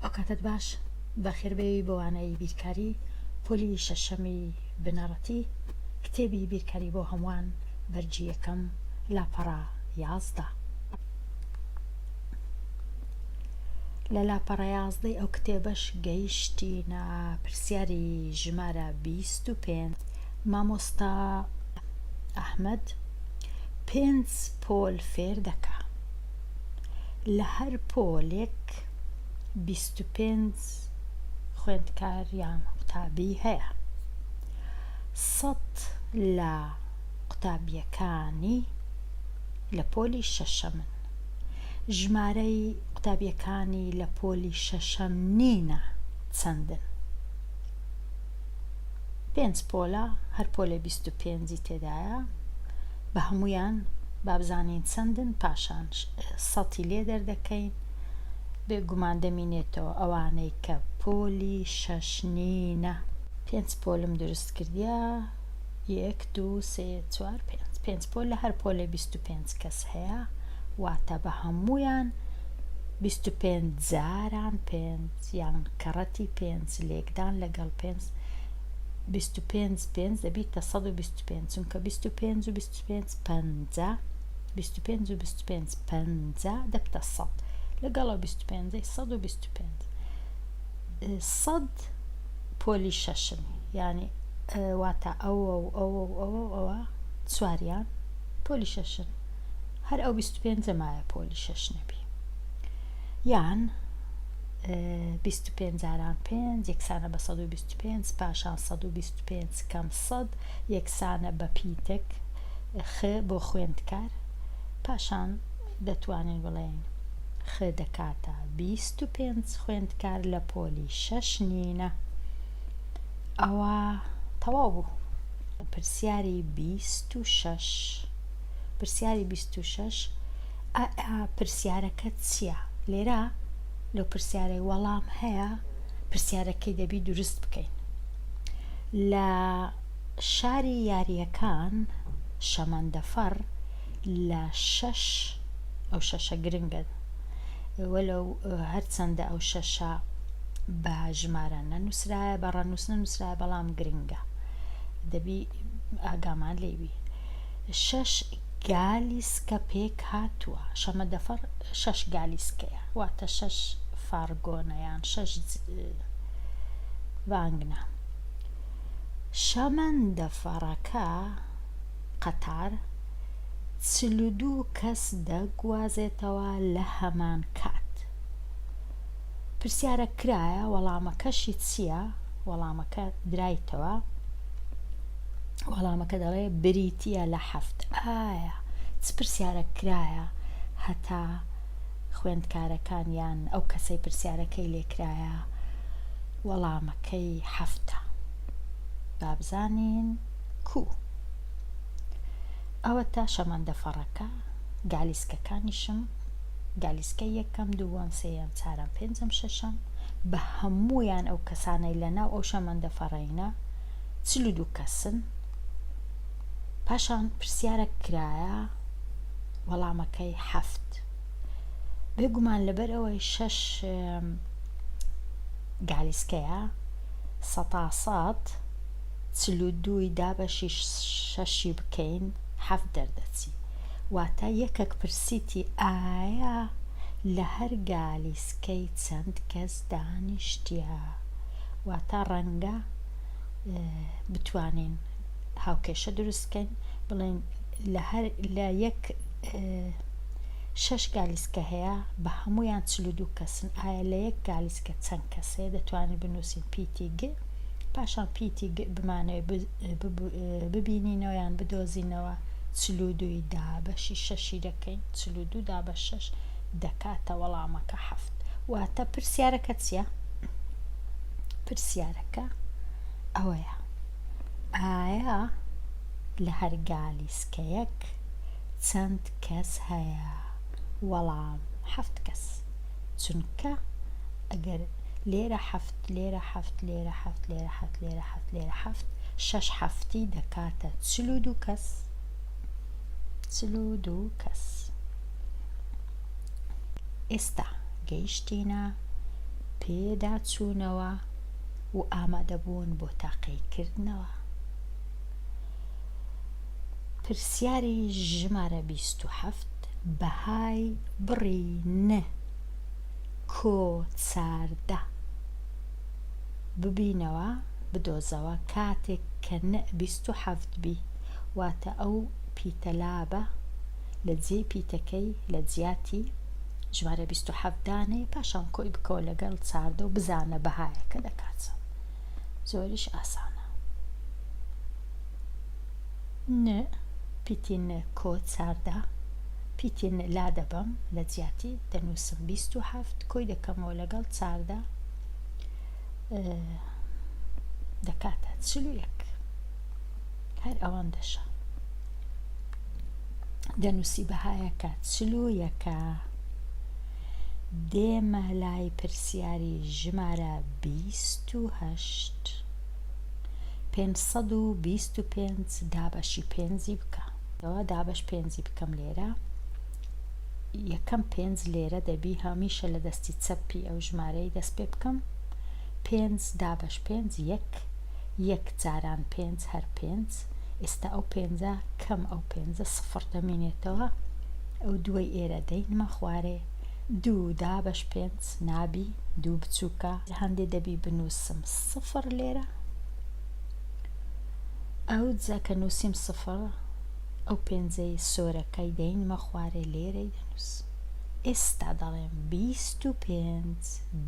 ئەو کاتت باش بەخێربێوی بۆوانەی بیرکاری پۆلی شەشەمی بنەڕەتی کتێبی بیرکاری بۆ هەمووان بەرجی یەکەم لاپەڕە 11 لە لاپەڕە 11 ئەو کتێبەش گەیشتینە پرسیاری ژمارە 25 مامۆستا ئەحمەد 5 پۆل فێر دەکا لە هەر پۆلێک 25 خوێندکار یان قوتابی هەیە 100 لە قوتابیەکانی لە پۆلی شەشەمن ژمارەی قوتابیەکانی لە پۆلی شەشەم نینە چەندن 5 پۆلە هەر پۆلێ 25 تێدایە بە هەمویان بابزانین چەندن پاشان 100 لێ دەردەکەین بێگومان دەمینێتەوە ئەوانەی کە پۆلی شەش نینە 5 پۆلم دروست کردیە 1 2 3 4 5 پۆل لە هەر پۆلێ 25 کەس هەیە واتە بە هەمویان 25 جاران 5 یان کەڕەتی 5 لێکدان لەگەڵ 5 25 دەبیتە 125 چونکە 25 و 25 50 25 و 25 50 دەبتە 100 لەگەڵە 25 125 100 پۆلی شەشم یعنی واتە ئەوە چواریان پۆلی شەشن هەر ئەو 25 جەمایە پۆلی شەش نەبی یان 25 جاران 5 یەکسانە بە 125 پاشان 125 کەم 100 یەکسانە بە پیتێک خ بۆ خوێندکار پاشان دەتوانین بڵێن خ دەکاتە 25 خوێندکار لە پۆلی شەش نینە ئەوە تەواو بوو پرسیاری 26 پرسیاری 26 پرسیارەکە چییە لێرە لەو پرسیارەی وەڵام هەیە پرسیارەکەی دەبی دروست بکەین لە شاری یاریەکان شەمەندەفەر لە 6 ئەو شەشە گرنگن وەلەو هەرچەندە ئەو شەشە بە ژمارە نەنووسرایە بە ڕەنووس نەنووسرایە بەڵام گرنگە دەبی ئاگامان لێبی 6 گالیسکە پێک هاتووە شەمەندەفەر 6 گالیسکەیە واتە 6 فارگۆنەیان 6 ڤانگنە شەمەندەفەرەکە قەتار 42 کەس دەگوازێتەوە لە هەمان کات پرسیارە کرایە وەڵامەکەشی چییە وەڵامەکە درایتەوە وەڵامەکە دەڵێ بریتیە لە هەفت ئایا چ پرسیارە کرایە هەتا خوێندکارەکان یان ئەو کەسەی پرسیارەکەی لێکرایە وەڵامەکەی هەفتە بابزانین کو ئەوە تا شەمەندەفەڕەکە گالیسکەکانیشم گالیسکە یەکەم دووەم سێیەم چارەم پێنجەم شەشەم بە هەمویان ئەو کەسانەی لەناو ئەو شەمەندەفەڕەینە 42 کەسن پاشان پرسیارە کرایە وەڵامەکەی هەفت بێگومان لەبەر ئەوەی 6 گالیسکەیە 100 42 دابەشی 6 بکەین 7 دەردەچی واتە یەکێک پرسیتی ئایا لە هەر گالیسکەی چەند کەس دانیشتیە واتە ڕەنگە بتوانین هاوکێشە دروستکەین بڵێن لە یەک 6 گالیسکە هەیە بە هەمویان 42 کەسن ئایا لە یەک گالیسکە چەند کەسەیە دەتوانین بنووسین پیتی گ پاشان پیتی گ بمانەوە ببینینەوە یان بدۆزینەوە 42 دابەشی 6 دەکەین 42 دابە 6 دەکاتە وەڵامەکە 7 واتە پرسیارەکە چییە پرسیارەکە ئەوەیە ئایا لە هەر گالیسکەیەک چەند کەس هەیە وەڵام 7 کەس چونکە ئەگەر لێرە 7 لێرە 7 لێرە 7 لێرە 7 لێرە 7 لێرە 7 6 هەفتی دەکاتە 42 کەس 42 کەس ئێستا گەیشتینە پێدا چوونەوە و ئامادەبوون بۆ تاقیکردنەوە. پرسیاری ژمارە 27 بەهای بڕی ن کۆ چاردە ببینەوە بدۆزەوە کاتێک کە ن 27 بی، واتە ئەو پیتەلابە لە جێ پیتەکەی لە جیاتی ژمارە 27 دانێ، پاشان کۆی بکەوە لەگەڵ چاردە و بزانە بەهایەکە دەکاتە. زۆریش ئاسانە. ن پیتی ن کۆ چاردە، پیتی ن لا دەبەم لە جیاتی دەنووسم 27 کۆی دەکەمەوە لەگەڵ چاردە دەکاتە 41. هەر ئەوەندەشە. دەنووسی بەهایەکە 41. دێمە لای پرسیاری ژمارە 28. 525 دابەشی پێنجی بکە. ئەوە دابەش پێنجی بکەم لێرە. یەکەم پێنج لێرە دەبی هەمیشە لە دەستی چەپی ئەو ژمارەی دەست پێ بکەم. 5 دابەش 5 یەک جاران 5 هەر 5. ئێستا ئەو پێنجە کەم ئەو پێنجە سفر دەمێنێتەوە. ئەو دوای ئێرە دەینمە خوارێ. 2 دابەش 5 نابی، 2 بچووکە هەندێ دەبی بنووسم سفر لێرە. ئەو جا کە نووسیم سفر ئەو پێنجەی سۆرەکەی دەینمە خوارێ لێرەی دەنووس. ئێستا دەڵێم 25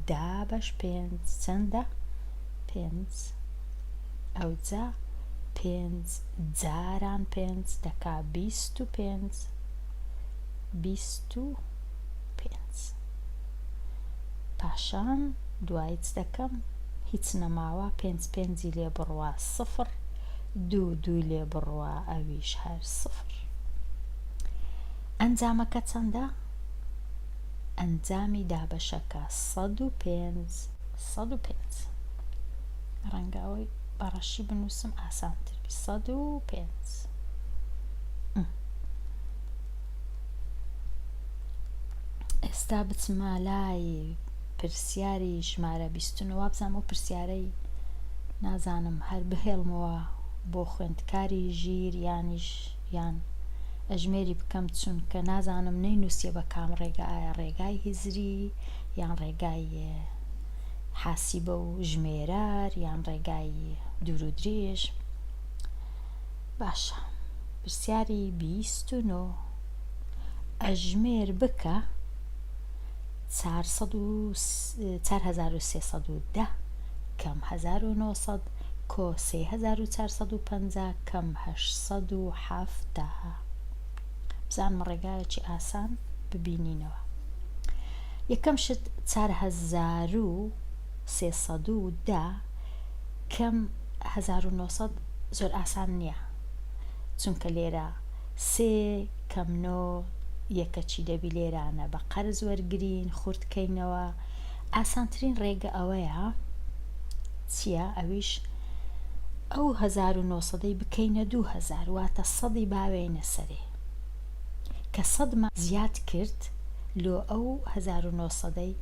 دابەش 5 چەندە؟ 5. ئەو جا 5 جاران 5 دەکا 25. 25. پاشان دوای چ دەکەم؟ هیچ نەماوە. 5 5 لێ بڕوا سفر، 2 2 لێ بڕوا ئەویش هەر سفر. ئەنجامەکە چەندە؟ ئەنجامی دابەشەکە 105. 105. ڕەنگە ئەوەی بەڕەشی بنووسم ئاسانتر بی. 105. ئێستا بچمە لای پرسیاری ژمارە 29. بزانم ئەو پرسیارەی نازانم هەر بهێڵمەوە بۆ خوێندکاری ژیر یان ئەژمێری بکەم، چونکە نازانم نەینووسیە بە کام ڕێگە، ئایا ڕێگای هیزری یان ڕێگای حاسیبە و ژمێرار یان ڕێگای دوور و درێژ. باشە. پرسیاری 29 ئەژمێر بکە 4310 کەم 1900 کۆ 3450 کەم 870. بزانم ڕێگایەکی ئاسان ببینینەوە. یەکەم شت 4310 کەم 1900 زۆر ئاسان نییە، چونکە لێرە 3 کەم 9 یەکەچی دەبی لێرانە بە قەرز وەرگرین خورتکەینەوە. ئاسانترین ڕێگە ئەوەیە چییە؟ ئەویش ئەو 1900 بکەینە 2000، واتە 100 باوێنە سەرێ. کە 100 زیاد کرد لۆ ئەو 1900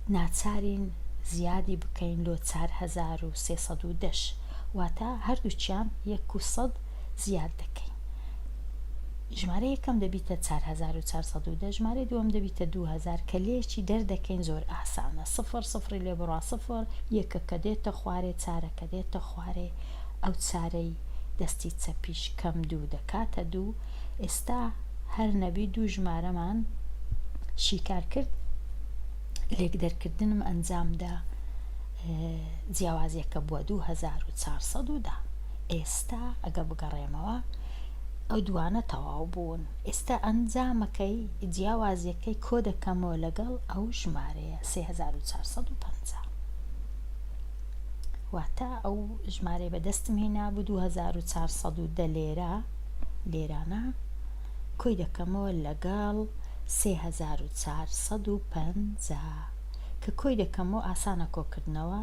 ناچارین زیادی بکەین لۆ 4310، واتە هەردووچیان 100 زیاد دەکەین. ژمارە یەکەم دەبیتە 4410، ژمارە دووەم دەبیتە 2000 کە لێکی دەردەکەین زۆر ئاسانە. 0 0 لێ بڕوا 0، یەکە کە دێتە خوارێ، چارەکە دێتە خوارێ، ئەو چارەی دەستی چەپیش کەم 2 دەکاتە 2. ئێستا هەر نەبی دوو ژمارەمان شیکار کرد، لێک دەرکردنم ئەنجامدا جیاوازیەکە بووە 2410. ئێستا ئەگە بگەڕێمەوە ئەو دوانە تەواو بوون. ئێستا ئەنجامەکەی جیاوازیەکەی کۆ دەکەمەوە لەگەڵ ئەو ژمارەیە 3450، واتە ئەو ژمارەی بەدەستم هێنا بوو 2410 لێرانە کۆی دەکەمەوە لەگەڵ 3450 کە کۆی دەکەمەوە ئاسانە کۆکردنەوە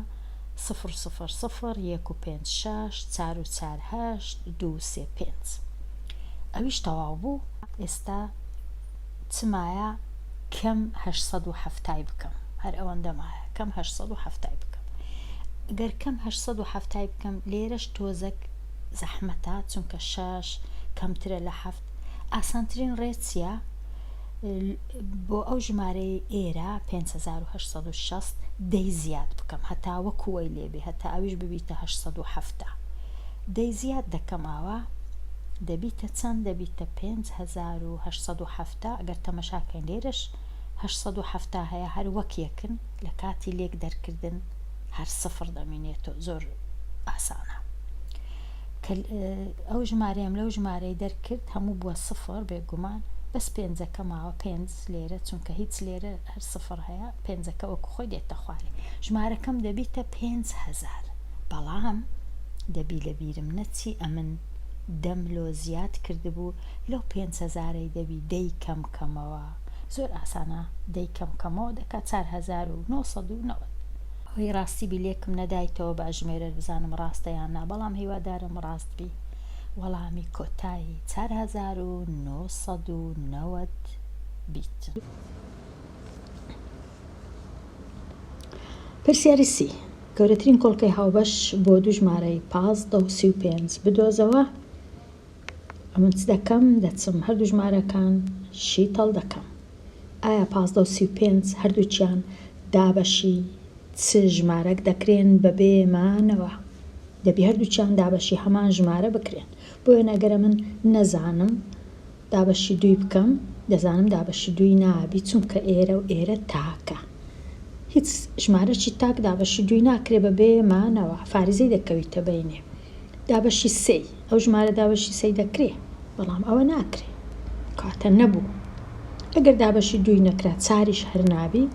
0 0 0 1 5 6 4 4 8 2 3 5. ئەویش تەواو بوو. ئێستا چمایە کەم 870 بکەم. هەر ئەوەندەمایە کەم 870 بکەم. ئەگەر کەم 870 بکەم لێرەش تۆزەک زەحمەتە چونکە 6 کەمترە لە 7. ئاسانترین ڕێچیە بۆ ئەو ژمارەی ئێرە 5860 دەی زیاد بکەم هەتا وەکووەی لێبێ هەتا ئەویش ببیتە 870 دەی زیاد دەکەماوە دەبیتە چەند دەبیتە 5870 ئەگەر تەمەشاکەین لێرەش 870 هەیە هەر وەک یەکن لە کاتی لێک دەرکردن هەر سفر دەمێنێتەوە زۆر ئاسانە. ئەو ژمارەیەم لەو ژمارەی دەرکرد هەموو بووە سفر بێگومان بەس پێنجەکە ماوە 5 لێرە چونکە هیچ لێرە هەر سفر هەیە پێنجەکە وەکو خۆی دێتە خوارێ ژمارەکەم دەبیتە 5000 بەڵام دەبی لە بیرم نەچی ئەمن دەم لۆ زیاد کردبوو لەو 5000ی دەبی دەی کەم کەمەوە زۆر ئاسانە دەی کەم کەمەوە دەکات 4990 هۆی ڕاستی بیلێکم نەدایتەوە بە ژمێرە بزانم ڕاستە یان نا بەڵام هیوادارم ڕاست بی وەڵامی کۆتایی 4990 بیت. پرسیاری سی گەورەترین کۆڵکەی هاوبەش بۆ دوو ژمارەی 1535 بدۆزەوە. ئەمن چ دەکەم دەچم هەردوو ژمارەکان شیتەڵ دەکەم. ئایا 1535 هەردووچیان دابەشی چ ژمارەك دەکرێن بەبێ مانەوە دەبی هەردووچیان دابەشی هەمان ژمارە بکرێن بۆیە نەگەرە من نەزانم دابەشی دوی بکەم دەزانم دابەشی دوی نابی چونکە ئێرە و ئێرە تاکە هیچ ژمارەی تاک دابەشی دوی ناکرێ بەبێ مانەوە فاریزەی دەکەویتە بینێ. دابەشی سێ ئەو ژمارە دابەشی سێ دەکرێ بەڵام ئەوە ناکرێ کاتە نەبوو. ئەگەر دابەشی دوی نەکرا چاریش هەر نابی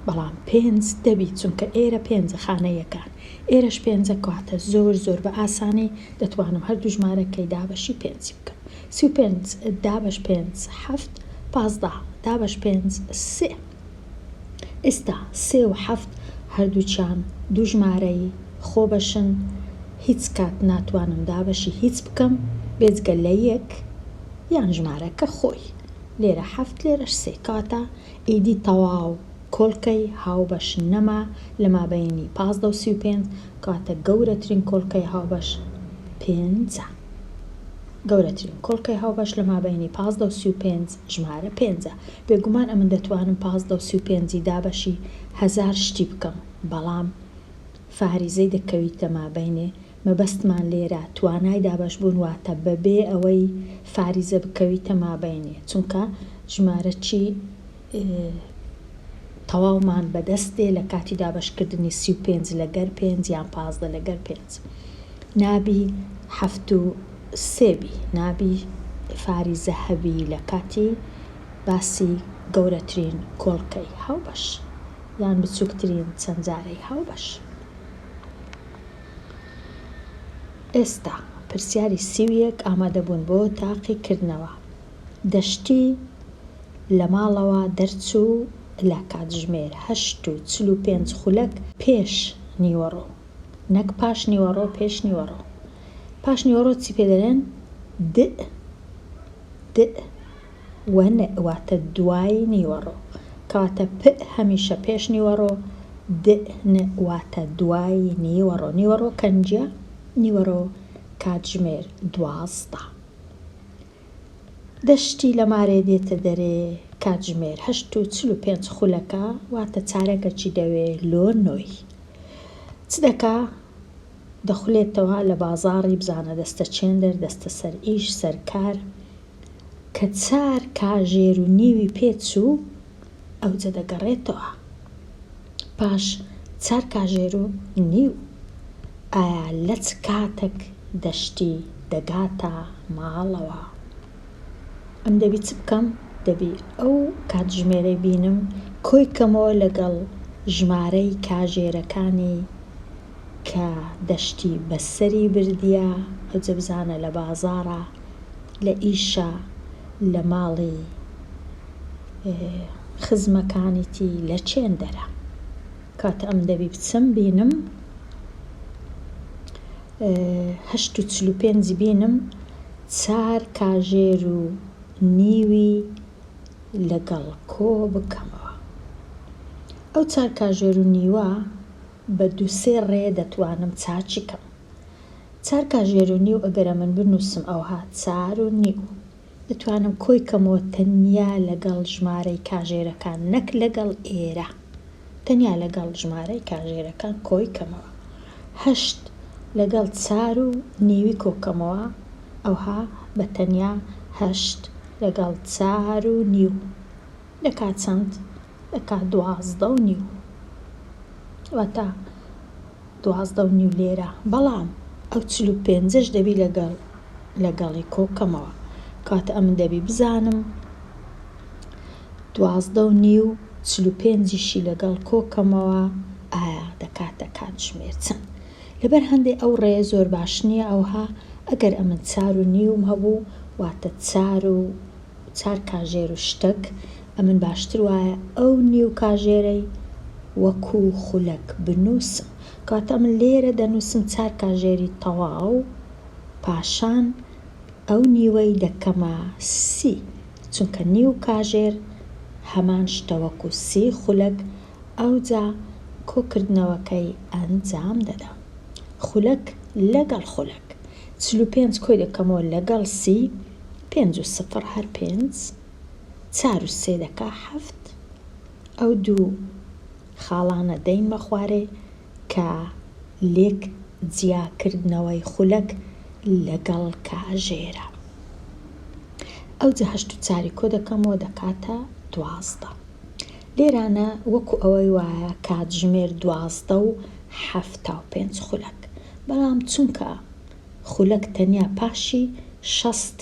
بەڵام 5 دەبی چونکە ئێرە 5 خانەیەکان ئێرەش 5 کاتە زۆر زۆر بە ئاسانی دەتوانم هەردوو ژمارەکەی دابەشی 5 بکەم. 35 دابەش 5 7 15 دابەش 5 3. ئێستا 3 و 7 هەردووچیان دوو ژمارەی خۆبەشن هیچ کات ناتوانم دابەشی هیچ بکەم بێجگە لە یەک یان ژمارەکە خۆی لێرە 7 لێرەش 3 کاتە ئیدی تەواو کۆڵکەی هاوبەش نەما لە مابەینی 15 و 35 کاتە گەورەترین کۆڵکەی هاوبەش 5 گەورەترین کۆڵکەی هاوبەش لە مابەینی 15 و 35 ژمارە 5 بێگومان ئەمن دەتوانم 15 و 35 دابەشی 1000 شتی بکەم بەڵام فاریزەی دەکەویتە مابەینێ مەبەستمان لێرە توانای دابەش بوون واتە بەبێ ئەوەی فاریزە بکەویتە مابەینێ چونکە ژمارە چی تەواومان بەدەستێ لە کاتی دابەشکردنی 35 لەگەر 5 یان 15 لەگەر 5 نابی 7 و 3 بی نابی فاریزە هەبی لە کاتی باسی گەورەترین کۆڵکەی هاوبەش یان بچووکترین چەند جارەی هاوبەش. ئێستا پرسیاری 31 ئامادەبوون بۆ تاقیکردنەوە. دەشتی لە ماڵەوە دەرچوو لە کاتژمێر 8:45 خولەک پێش نیوەڕۆ نەک پاش نیوەڕۆ پێش نیوەڕۆ. پاش نیوەڕۆ چی پێ دەڵێن؟ وەنە واتە دوای نیوەڕۆ کاتە پ هەمیشە پێش نیوەڕۆ واتە دوای نیوەڕۆ. نیوەڕۆ کەنجە نیوەڕۆ کاتژمێر 12. دەشتی لە مارێ دێتە دەرێ کاتژمێر 8:45 خولەکە واتە چارەگەچی دەوێ لۆ 9. چ دەکا؟ دەخولێتەوە لە بازاڕی بزانە دەستە چێندەر دەستە سەر ئیش سەرکار کە 4 کاژێر و نیوی پێچوو ئەوجە دەگەڕێتەوە پاش 4 کاژێر و نیو. ئایا لە چ کاتێک دەشتی دەگاتە ماڵەوە؟ ئەم دەبی چ بکەم؟ دەبی ئەو کاتژمێرەی بینم کۆیکەمەوە لەگەڵ ژمارەی کاژێرەکانی کە دەشتی بەسەری بردیە ئەوجە بزانە لە بازاڕە لە ئیشە لە ماڵی خزمەکانیتی لە چێندەرە. کاتە ئەم دەبی بچم بینم 8:45 بینم 4 کاژێر و نیوی لەگەڵ کۆ بکەمەوە. ئەو 4 کاژێر و نیوە بە 2-3 ڕێ دەتوانم چاچی کەم. 4 کاژێر و نیو ئەگەرە من بنووسم ئەوها 4 و نیو، دەتوانم کۆی کەمەوە تەنیا لەگەڵ ژمارەی کاژێرەکان، نەک لەگەڵ ئێرە، تەنیا لەگەڵ ژمارەی کاژێرەکان کۆی کەمەوە. 8 لەگەڵ 4 و نیوی کۆکەمەوە، ئەوها بە تەنیا 8 لەگەڵ 4 و نیو دەکات چەند؟ دەکات 12 و نیو. واتە 12 و نیو لێرە، بەڵام ئەو 45ش دەبی لەگەڵی کۆکەمەوە، کاتە ئەمن دەبی بزانم 12 و نیو 45یشی لەگەڵ کۆکەمەوە ئایا دەکاتە کاتژمێر چەند. لەبەر هەندێک ئەو ڕێ زۆر باش نییە، ئەوها ئەگەر ئەمن 4 و نیوم هەبوو واتە 4 کاژێر و شتێک، ئەمن باشتر وایە ئەو نیو کاژێرەی وەکو خولەک بنووسم، کاتە من لێرە دەنووسم 4 کاژێری تەواو، پاشان ئەو نیوەی دەکەمە 30، چونکە نیو کاژێر هەمان شتە وەکو 30 خولەک، ئەوجا کۆکردنەوەکەی ئەنجام دەدا. خولەک لەگەڵ خولەک 45 کۆی دەکەمەوە لەگەڵ 30، 5 و 0 هەر 5، 4 و 3 دەکا 7، ئەو دوو خاڵانە دەینمە خوارێ کە لێک جیاکردنەوەی خولەک لەگەڵ کاژێرە. ئەوجا 8 و 4 کۆ دەکەمەوە دەکاتە 12. لێرانە وەکو ئەوەی وایە کاتژمێر 12 و 75 خولەک، بەڵام چونکە خولەک تەنیا پاشی 60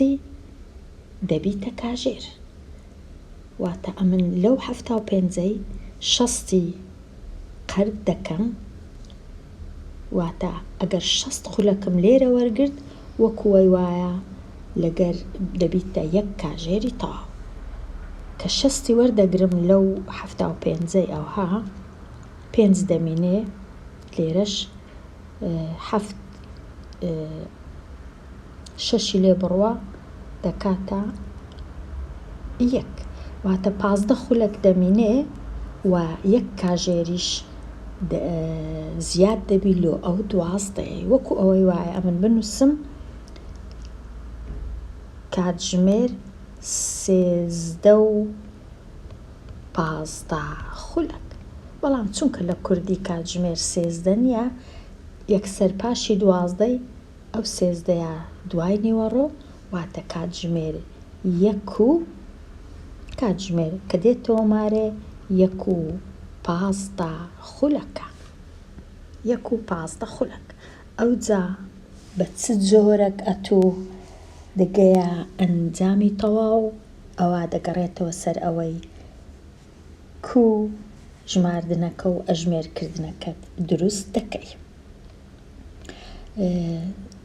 دەبیتە کاژێر، واتە ئەمن لەو 75ی 60 قەرد دەکەم، واتە ئەگەر 60 خولەکم لێرە وەرگرت وەکوەی وایە لەگەر دەبیتە 1 کاژێری تەواو، کە 60 وەردەگرم لەو 75ی ئەوها 5 دەمینێ، لێرەش 6 لێ بڕوە دەکاتە 1، واتە 15 خولەک دەمینێ و 1 کاژێریش زیاد دەبی لۆ ئەو 12ی، وەکو ئەوەی وایە ئەمن بنووسم کاتژمێر 13 و 15 خولەک، بەڵام چونکە لە کوردی کاتژمێر 13 نییە، یەکسەر پاشی 12ی ئەو 13ە دوای نیوەڕۆ، واتە کاتژمێر 1 و کاتژمێر کە دێتەوە مارێ 1 و 15 خولەکە، 1 و 15 خولەک. ئەوجا بە چ جۆرەك ئەتوو دەگەیە ئەنجامی تەواو، ئەوە دەگەڕێتەوە سەر ئەوەی کو ژماردنەکە و ئەژمێرکردنەکەت دروست دەکەی.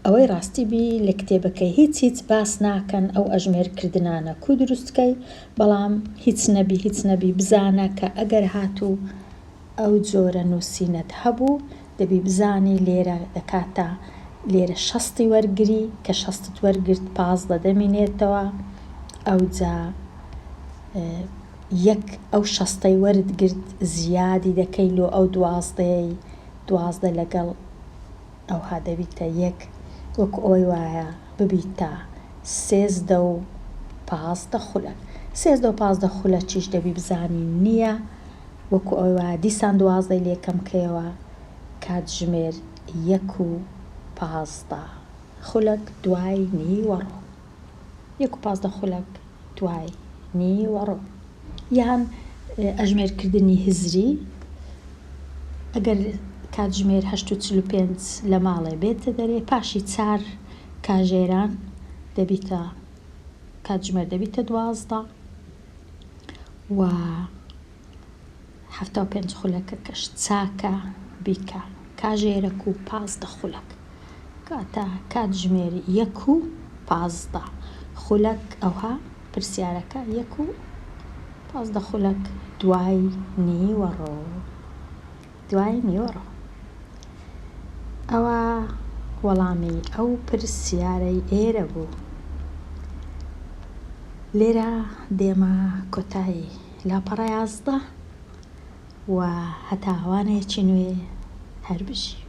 ئەوەی ڕاستی بی لە کتێبەکەی هیچ باس ناکەن ئەو ئەژمێرکردنانە کو دروستکەی، بەڵام هیچ نەبی بزانە کە ئەگەر هاتوو ئەو جۆرە نووسینەت هەبوو دەبی بزانی لێرە دەکاتە لێرە 60 وەرگری کە 60 وەرگرت 15 دەمینێتەوە، ئەوجا ئەو 60 وەرگرت زیادی دەکەی لۆ ئەو 12ی، 12 لەگەڵ ئەوها دەبیتە 1، وەکو ئەوەی وایە ببیتە 13 و 15 خولەک. 13 و 15 خولەکیش دەبی بزانی نییە، وەکو ئەوەی وایە دیسان 12 لێکەم کەیەوە کاتژمێر 1 و 15 خولەک دوای نیوەڕۆ، 1 و 15 خولەک دوای نیوەڕۆ. یان ئەژمێرکردنی هزری، ئەگەر کاتژمێر 8:45 لە ماڵێ بێتە دەرێ، پاشی 4 کاژێران دەبیتە کاتژمێر دەبیتە 12 و 75 خولەکە کەش چاکە بیکە کاژێرەک و 15 خولەک، کاتە کاتژمێر 1 و 15 خولەک، ئەوها پرسیارەکە 1 و 15 خولەک دوای نیوەڕۆ. ئەوە وەڵامی ئەو پرسیارەی ئێرە بوو. لێرە دێمە کۆتایی لاپەڕە 11 و هەتا ئەوانەیەکی نوێ هەر بژی.